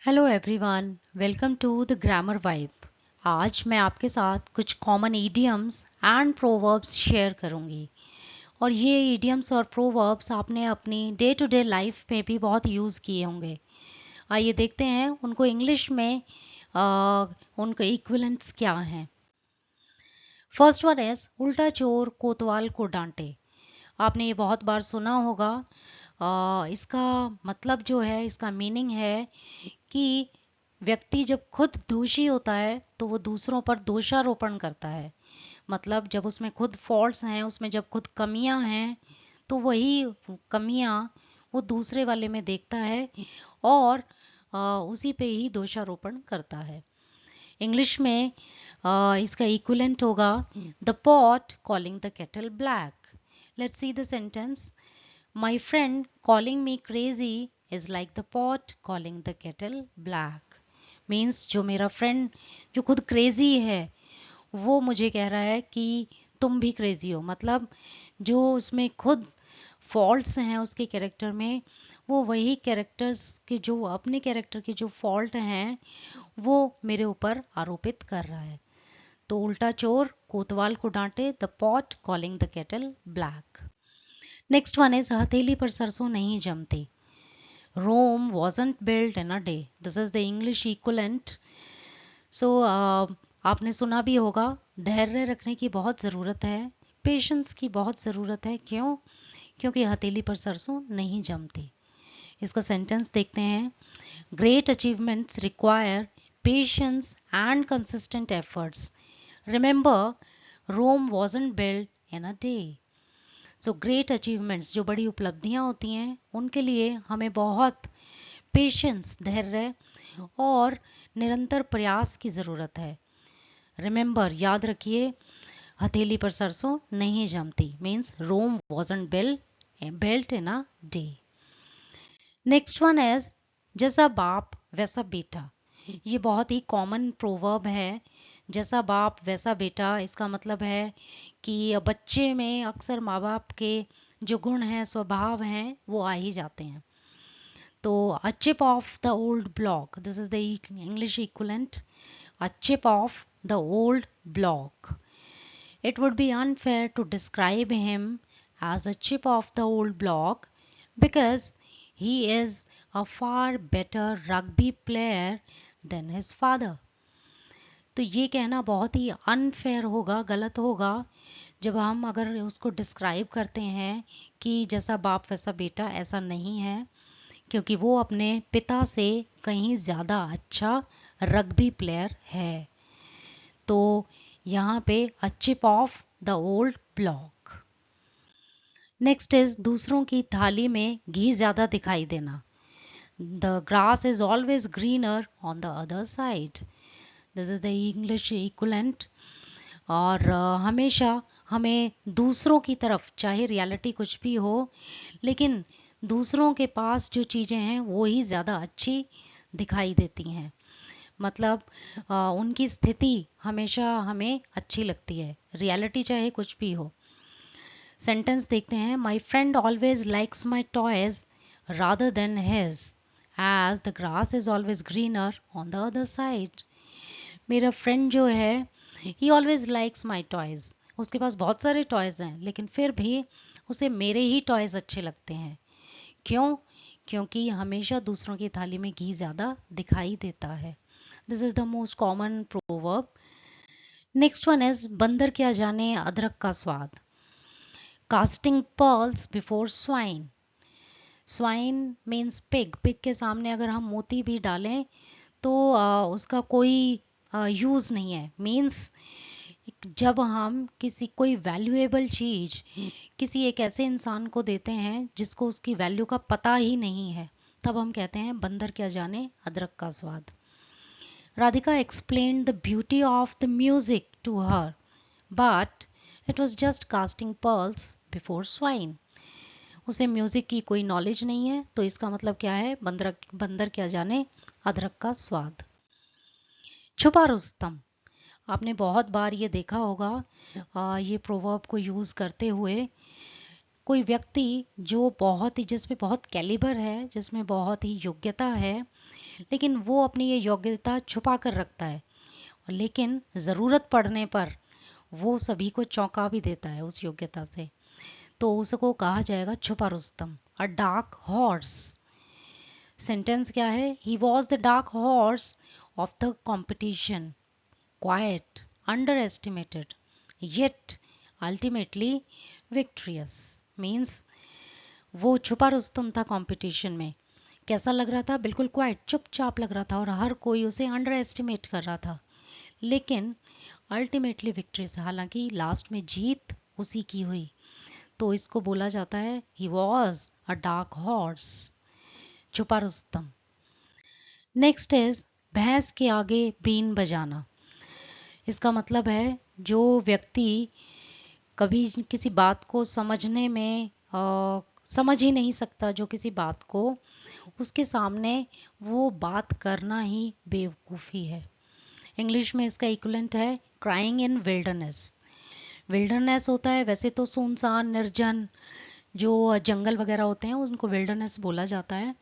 Hello everyone, welcome to the grammar vibe. आज मैं आपके साथ कुछ common idioms and proverbs share करूंगी और ये इडियम्स और प्रोवर्ब्स आपने अपनी डे टू डे लाइफ में भी बहुत यूज़ किए होंगे। आइए देखते हैं उनको इंग्लिश में उनके इक्विवेलेंट्स क्या हैं। फर्स्ट वन इज उल्टा चोर कोतवाल को डांटे। आपने ये बहुत बार सुना होगा। इसका मतलब जो है, इसका मीनिंग है कि व्यक्ति जब खुद दोषी होता है तो वो दूसरों पर दोषारोपण करता है। मतलब जब उसमें खुद फॉल्ट्स हैं, उसमें जब खुद कमियां हैं, तो वही कमियां वो दूसरे वाले में देखता है और उसी पे ही दोषारोपण करता है। इंग्लिश में इसका इक्विवेलेंट होगा the pot calling the kettle black. Let's see the sentence. My friend calling me crazy is like the pot calling the kettle black. Means जो मेरा फ्रेंड जो खुद क्रेजी है वो मुझे कह रहा है कि तुम भी क्रेजी हो। मतलब जो उसमें खुद फॉल्ट्स हैं उसके कैरेक्टर में, वो वही कैरेक्टर्स के जो अपने कैरेक्टर के जो फॉल्ट हैं वो मेरे ऊपर आरोपित कर रहा है। तो उल्टा चोर कोतवाल को डांटे, the pot calling the kettle black. Next one is हथेली पर सरसों नहीं जमती। रोम wasn't built in a day. This is the English equivalent. So आपने सुना भी होगा, धैर्य रखने की बहुत ज़रूरत है, पेशेंस की बहुत ज़रूरत है। क्यों? क्योंकि हथेली पर सरसों नहीं जमती। इसका सेंटेंस देखते हैं। Great achievements require patience and consistent efforts. Remember Rome wasn't built in a day. So great achievements, जो बड़ी उपलब्धियां होती हैं, उनके लिए हमें बहुत पेशेंस, धैर्य और निरंतर प्रयास की ज़रूरत है। रिमेंबर, याद रखिए, हथेली पर सरसों नहीं जमती means Rome wasn't built in a day. Next one is जैसा बाप वैसा बेटा। ये बहुत ही कॉमन प्रोवर्ब है। जैसा बाप वैसा बेटा, इसका मतलब है कि बच्चे में अक्सर माँ बाप के जो गुण हैं, स्वभाव हैं, वो आ ही जाते हैं। तो a chip off the old block, this is the English equivalent, a chip off the old block. It would be unfair to describe him as a chip of the old block because he is a far better rugby player than his father. तो ये कहना बहुत ही unfair होगा, गलत होगा, जब हम अगर उसको डिस्क्राइब करते हैं कि जैसा बाप वैसा बेटा। ऐसा नहीं है, क्योंकि वो अपने पिता से कहीं ज़्यादा अच्छा रग्बी प्लेयर है। तो यहाँ पे a chip off the old block. Next is दूसरों की थाली में घी ज़्यादा दिखाई देना। The grass is always greener on the other side. This is the English equivalent. और हमेशा हमें दूसरों की तरफ, चाहे रियलिटी कुछ भी हो, लेकिन दूसरों के पास जो चीज़ें हैं वो ही ज़्यादा अच्छी दिखाई देती हैं। मतलब उनकी स्थिति हमेशा हमें अच्छी लगती है, रियलिटी चाहे कुछ भी हो। सेंटेंस देखते हैं। My friend always likes my toys rather than his age the grass is always greener on the other side. मेरा फ्रेंड जो है, ही ऑलवेज लाइक्स माई टॉयज। उसके पास बहुत सारे टॉयज हैं, लेकिन फिर भी उसे मेरे ही टॉयज अच्छे लगते हैं। क्यों? क्योंकि हमेशा दूसरों की थाली में घी ज़्यादा दिखाई देता है। This is the most common proverb. Next one is बंदर क्या जाने अदरक का स्वाद। Casting pearls before swine. Swine means pig. Pig के सामने अगर हम मोती भी डालें तो उसका कोई यूज़ नहीं है। मीन्स जब हम किसी कोई वैल्यूएबल चीज़ किसी एक ऐसे इंसान को देते हैं जिसको उसकी वैल्यू का पता ही नहीं है, तब हम कहते हैं बंदर क्या जाने अदरक का स्वाद। Radhika explained the beauty of the music to her, but it was just casting pearls before swine. उसे म्यूजिक की कोई नॉलेज नहीं है, तो इसका मतलब क्या है? बंदर क्या जाने अदरक का स्वाद। छुपा रुस्तम। आपने बहुत बार ये देखा होगा, ये प्रोवर्ब को यूज़ करते हुए। कोई व्यक्ति जो बहुत ही, जिसमें बहुत कैलिबर है, जिसमें बहुत ही योग्यता है, लेकिन वो अपनी ये योग्यता छुपा कर रखता है, लेकिन ज़रूरत पड़ने पर वो सभी को चौंका भी देता है उस योग्यता से। तो उसको कहा जाएगा छुपा रुस्तम, अ डार्क हॉर्स। सेंटेंस क्या है? He was the dark horse of the competition, quite, underestimated, yet ultimately victorious. Means वो छुपा रुस्तम था कंपटीशन में। कैसा लग रहा था? बिल्कुल क्वाइट, चुपचाप लग रहा था और हर कोई उसे अंडर एस्टिमेट कर रहा था, लेकिन अल्टीमेटली विक्ट्रियस, हालांकि लास्ट में जीत उसी की हुई। तो इसको बोला जाता है he was a dark horse, छुपा रुस्तम। नेक्स्ट इज भैंस के आगे बीन बजाना। इसका मतलब है जो व्यक्ति कभी किसी बात को समझने में समझ ही नहीं सकता, जो किसी बात को, उसके सामने वो बात करना ही बेवकूफ़ी है। इंग्लिश में इसका इक्विवेलेंट है क्राइंग इन विल्डरनेस। विल्डरनेस होता है वैसे तो सुनसान निर्जन जो जंगल वगैरह होते हैं, उनको विल्डरनेस बोला जाता है।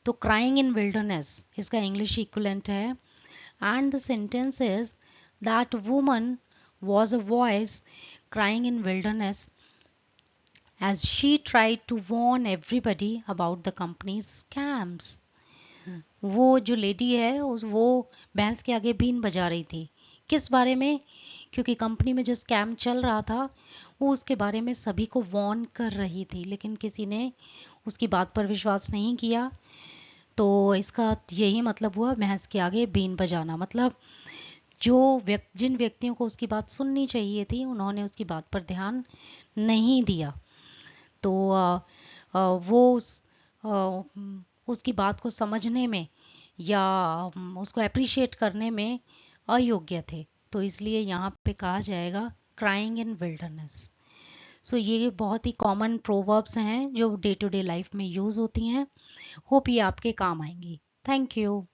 तो क्राइंग इन विल्डरनेस इसका इंग्लिश इक्विवेलेंट है। And the sentence is that woman was a voice crying in wilderness as she tried to warn everybody about the company's scams. वो जो लेडी है वो भैंस के आगे बीन बजा रही थी। किस बारे में? क्योंकि कंपनी में जो स्कैम चल रहा था वो उसके बारे में सभी को वार्न कर रही थी, लेकिन किसी ने उसकी बात पर विश्वास नहीं किया। तो इसका यही मतलब हुआ भैंस के आगे बीन बजाना। मतलब जो जिन व्यक्तियों को उसकी बात सुननी चाहिए थी उन्होंने उसकी बात पर ध्यान नहीं दिया। तो वो उसकी बात को समझने में या उसको अप्रिशिएट करने में अयोग्य थे। तो इसलिए यहाँ पे कहा जाएगा क्राइंग इन विल्डरनेस। सो ये बहुत ही कॉमन प्रोवर्ब्स हैं जो डे टू डे लाइफ में यूज़ होती हैं। होप ये आपके काम आएंगी। Thank you.